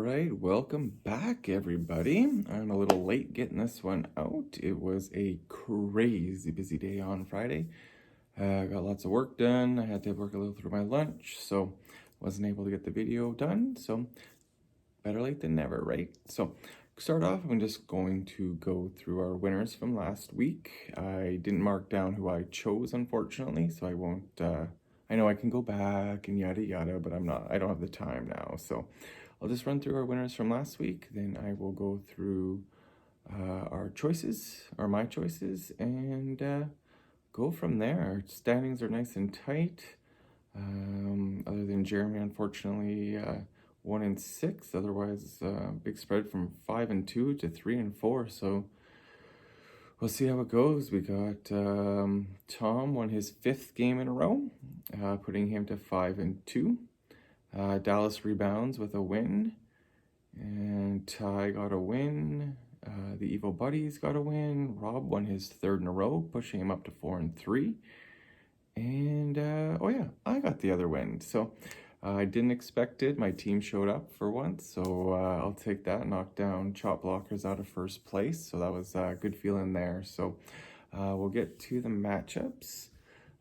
right, welcome back, everybody. I'm a little late getting this one out. It was a crazy busy day on Friday. Got lots of work done. I had to work a little through my lunch, so wasn't able to get the video done. So better late than never, right? So start off, I'm just going to go through our winners from last week. I didn't mark down who I chose, unfortunately, so I won't. I know I can go back and yada yada, but I don't have the time now. So I'll just run through our winners from last week. Then I will go through our choices, or my choices, and go from there. Our standings are nice and tight. Other than Jeremy, unfortunately, 1 and 6. Otherwise, big spread from 5 and 2 to 3 and 4. So we'll see how it goes. We got Tom won his 5th game in a row, putting him to 5 and 2. Dallas rebounds with a win, and Ty got a win. The Evil Buddies got a win. Rob won his 3rd in a row, pushing him up to 4 and 3. And oh yeah, I got the other win. So I didn't expect it. My team showed up for once, so I'll take that. Knocked down Chop Blockers out of 1st place, so that was a good feeling there. So we'll get to the matchups.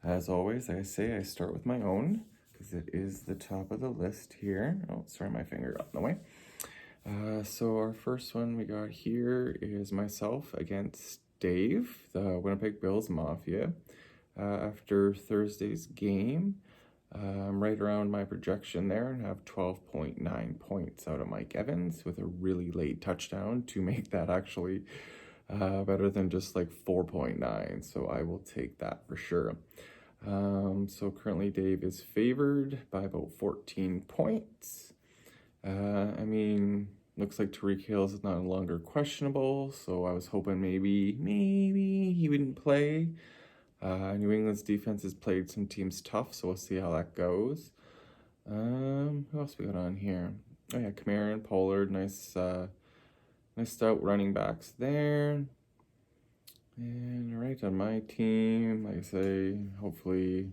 As always, like I say, I start with my own, because it is the top of the list here. Oh, sorry, my finger got in the way. So our first one we got here is myself against Dave, the Winnipeg Bills Mafia. After Thursday's game, I'm right around my projection there and have 12.9 points out of Mike Evans with a really late touchdown to make that actually better than just like 4.9. So I will take that for sure. So currently Dave is favored by about 14 points. I mean, looks like Tariq Hill is no longer questionable, so I was hoping maybe he wouldn't play. New England's defense has played some teams tough, so we'll see how that goes. Who else we got on here? Oh yeah, Kamara and Pollard, nice stout running backs there. And right on my team, like I say, hopefully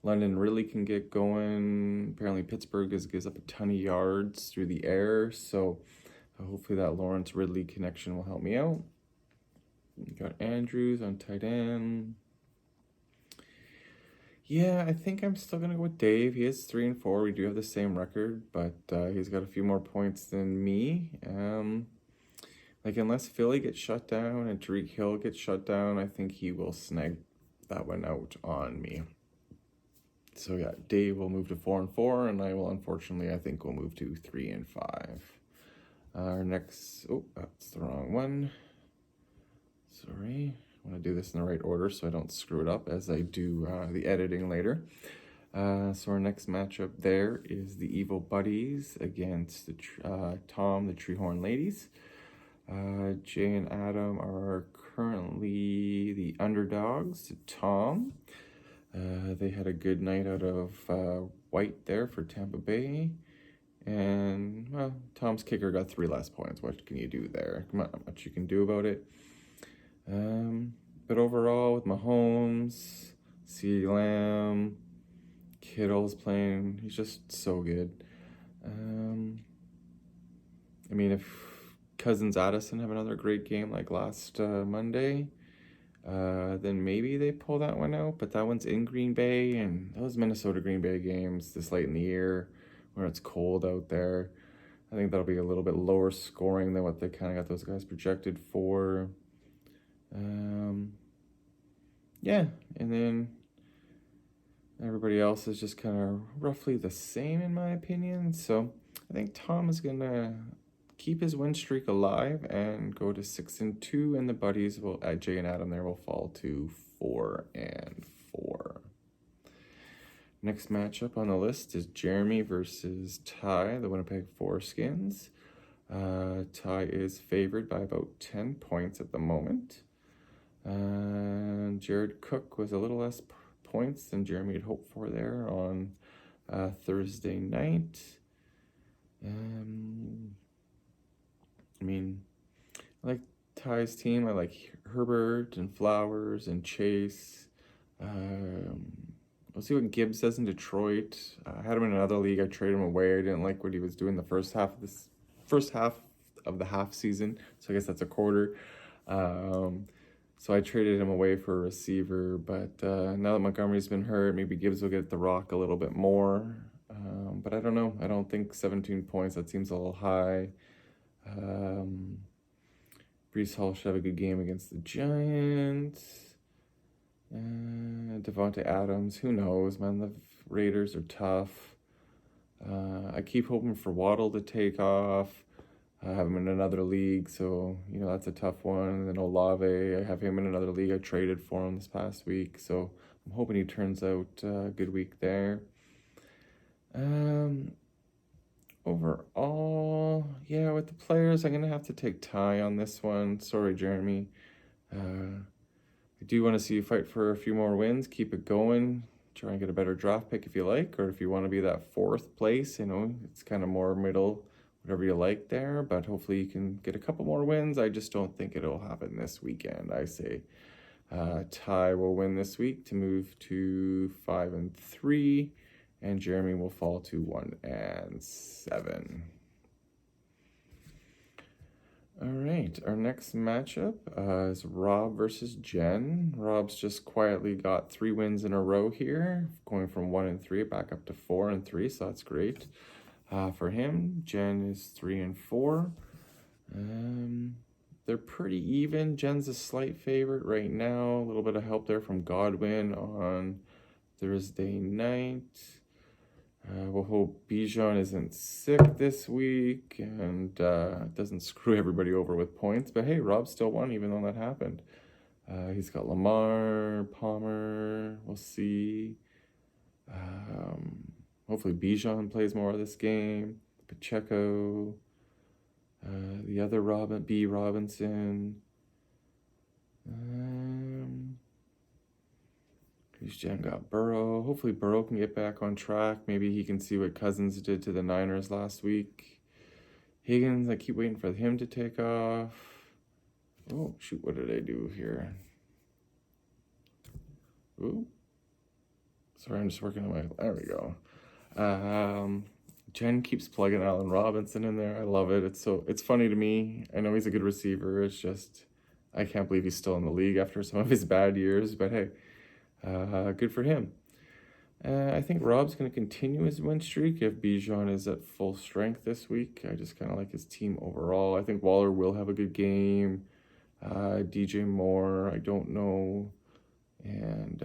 London really can get going. Apparently Pittsburgh gives up a ton of yards through the air, so hopefully that Lawrence Ridley connection will help me out. We got Andrews on tight end. Yeah, I think I'm still gonna go with Dave. He is 3 and 4. We do have the same record, but he's got a few more points than me. Like unless Philly gets shut down and Tariq Hill gets shut down, I think he will snag that one out on me. So yeah, Dave will move to 4 and 4, and I will unfortunately, I think we'll move to 3 and 5. Our next, oh, that's the wrong one. Sorry. I want to do this in the right order so I don't screw it up as I do the editing later. So our next matchup there is the Evil Buddies against the Tom, the Treehorn Ladies. Jay and Adam are currently the underdogs to Tom. They had a good night out of White there for Tampa Bay. And, well, Tom's kicker got 3 less points. What can you do there? Not much you can do about it. But overall, with Mahomes, CeeDee Lamb, Kittle's playing, he's just so good. I mean, if Cousins Addison have another great game like last Monday, then maybe they pull that one out. But that one's in Green Bay, and those Minnesota-Green Bay games this late in the year when it's cold out there, I think that'll be a little bit lower scoring than what they kind of got those guys projected for. Yeah, and then everybody else is just kind of roughly the same in my opinion. So I think Tom is gonna keep his win streak alive and go to 6 and 2, and the buddies will, Jay and Adam there, will fall to 4 and 4. Next matchup on the list is Jeremy versus Ty, the Winnipeg Foreskins. Ty is favored by about 10 points at the moment. Jared Cook was a little less points than Jeremy had hoped for there on Thursday night. I mean, I like Ty's team. I like Herbert and Flowers and Chase. We'll see what Gibbs does in Detroit. I had him in another league. I traded him away. I didn't like what he was doing the first half of this first half of the half season, so I guess that's a quarter. So I traded him away for a receiver, but now that Montgomery's been hurt, maybe Gibbs will get the rock a little bit more. But I don't know. I don't think 17 points, that seems a little high. Breece Hall should have a good game against the Giants. Devontae Adams, who knows, man? The Raiders are tough. I keep hoping for Waddle to take off. I have him in another league, so, that's a tough one. And then Olave, I have him in another league. I traded for him this past week, so I'm hoping he turns out a good week there. Overall, yeah, with the players, I'm going to have to take Ty on this one. Sorry, Jeremy. I do want to see you fight for a few more wins. Keep it going. Try and get a better draft pick if you like, or if you want to be that fourth place, it's kind of more middle, whatever you like there. But hopefully you can get a couple more wins. I just don't think it'll happen this weekend. I say Ty will win this week to move to 5-3. And Jeremy will fall to 1-7. All right, our next matchup is Rob versus Jen. Rob's just quietly got 3 wins in a row here, going from 1-3 back up to 4-3, so that's great for him. Jen is 3-4. They're pretty even. Jen's a slight favorite right now. A little bit of help there from Godwin on Thursday night. We'll hope Bijan isn't sick this week and doesn't screw everybody over with points. But hey, Rob still won even though that happened. He's got Lamar, Palmer, we'll see. Hopefully Bijan plays more of this game. Pacheco, the other Robinson. Jen got Burrow. Hopefully Burrow can get back on track. Maybe he can see what Cousins did to the Niners last week. Higgins, I keep waiting for him to take off. Oh, shoot, what did I do here? Ooh. Sorry, I'm just working on my... There we go. Jen keeps plugging Allen Robinson in there. I love it. It's funny to me. I know he's a good receiver. It's just... I can't believe he's still in the league after some of his bad years. But hey... good for him. I think Rob's going to continue his win streak if Bijan is at full strength this week. I just kind of like his team overall. I think Waller will have a good game. DJ Moore, I don't know. And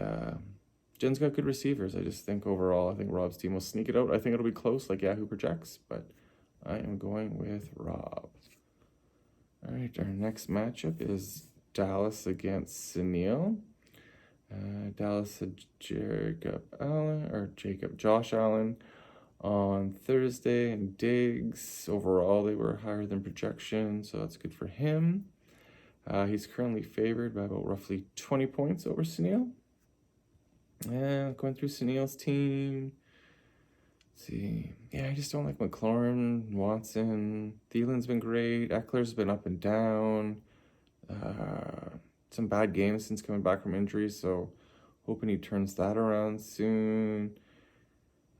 Jen's got good receivers. I just think overall, I think Rob's team will sneak it out. I think it'll be close like Yahoo projects, but I am going with Rob. All right, our next matchup is Dallas against Sunil. Dallas had Josh Allen on Thursday, and Diggs. Overall, they were higher than projection, so that's good for him. He's currently favored by about roughly 20 points over Sunil. And going through Sunil's team, let's see. Yeah, I just don't like McLaurin, Watson. Thielen's been great. Eckler's been up and down. Some bad games since coming back from injury, so hoping he turns that around soon.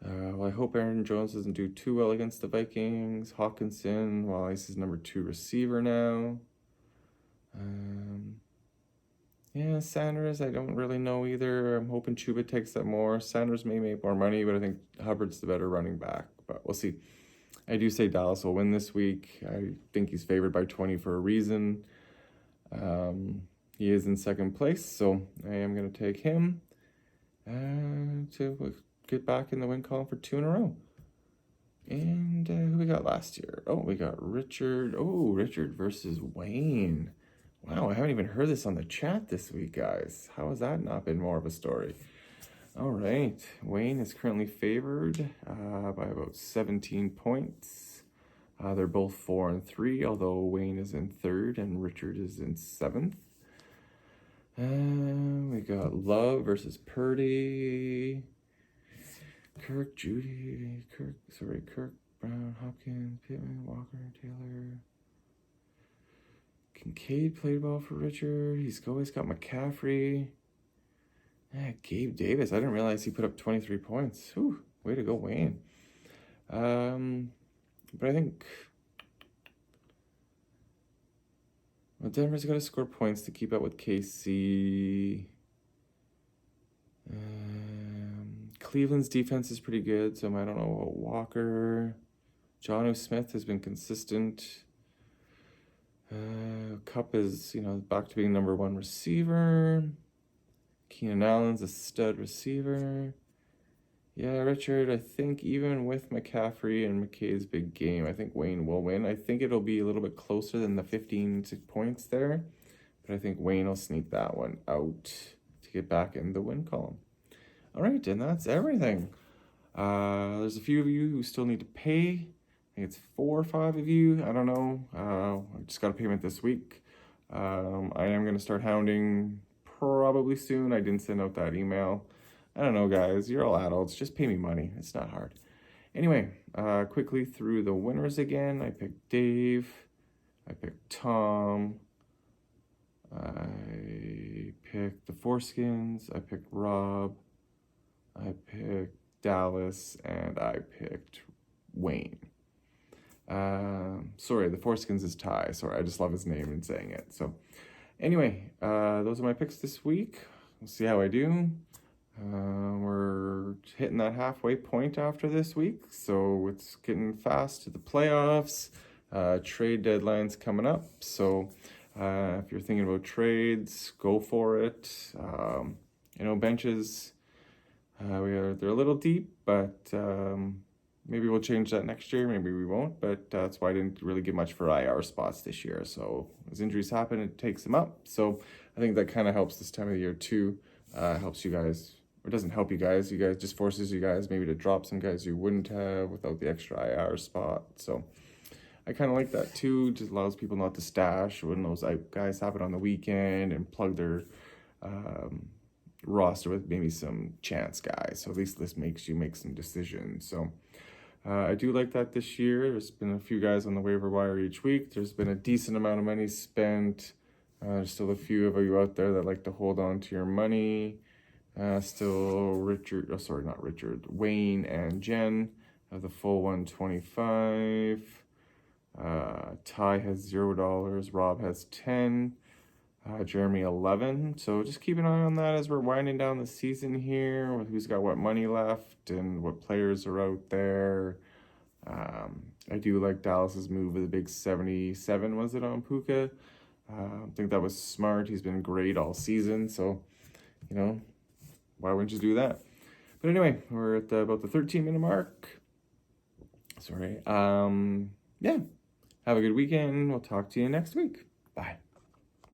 Well, I hope Aaron Jones doesn't do too well against the Vikings. Hawkinson, well, he's his number 2 receiver now. Yeah, Sanders, I don't really know either. I'm hoping Chuba takes that more. Sanders may make more money, but I think Hubbard's the better running back. But we'll see. I do say Dallas will win this week. I think he's favored by 20 for a reason. He is in second place, so I am going to take him to get back in the win column for 2 in a row. And who we got last year? Oh, we got Richard. Oh, Richard versus Wayne. Wow, I haven't even heard this on the chat this week, guys. How has that not been more of a story? All right, Wayne is currently favored by about 17 points. They're both 4-3, although Wayne is in 3rd and Richard is in 7th. We got Love versus Purdy. Kirk, Brown, Hopkins, Pittman, Walker, Taylor. Kincaid played well for Richard. He's always got McCaffrey. Gabe Davis. I didn't realize he put up 23 points. Whew, way to go, Wayne. But I think Well, Denver's got to score points to keep up with KC. Cleveland's defense is pretty good, so I don't know about Walker. Jonnu Smith has been consistent. Cup is, back to being number one receiver. Keenan Allen's a stud receiver. Yeah, Richard, I think even with McCaffrey and McKay's big game, I think Wayne will win. I think it'll be a little bit closer than the 15 points there, but I think Wayne will sneak that one out to get back in the win column. All right, and that's everything. There's a few of you who still need to pay. I think it's 4 or 5 of you. I don't know. I just got a payment this week. I am going to start hounding probably soon. I didn't send out that email. I don't know, guys. You're all adults. Just pay me money. It's not hard. Anyway, quickly through the winners again. I picked Dave. I picked Tom. I picked the Foreskins. I picked Rob. I picked Dallas. And I picked Wayne. Sorry, the Foreskins is Ty. Sorry, I just love his name and saying it. So anyway, those are my picks this week. We'll see how I do. We're hitting that halfway point after this week, so it's getting fast to the playoffs. Trade deadline's coming up, so if you're thinking about trades, go for it. Benches, they're a little deep, but maybe we'll change that next year, maybe we won't, but that's why I didn't really give much for IR spots this year. So as injuries happen, it takes them up. So I think that kind of helps this time of the year too. Helps you guys. It doesn't help you guys just forces you guys maybe to drop some guys you wouldn't have without the extra IR spot. So I kind of like that too. Just allows people not to stash when those guys have it on the weekend and plug their roster with maybe some chance guys. So at least this makes you make some decisions. So I do like that this year. There's been a few guys on the waiver wire each week. There's been a decent amount of money spent. There's still a few of you out there that like to hold on to your money. Still Wayne and Jen have the full 125. Ty has $0. Rob has 10. Jeremy 11. So just keep an eye on that as we're winding down the season here, with who's got what money left and what players are out there. I do like Dallas's move with a big 77, was it, on Puka? I think that was smart. He's been great all season, so why wouldn't you do that? But anyway, we're at about the 13-minute mark. Sorry. Yeah. Have a good weekend. We'll talk to you next week. Bye.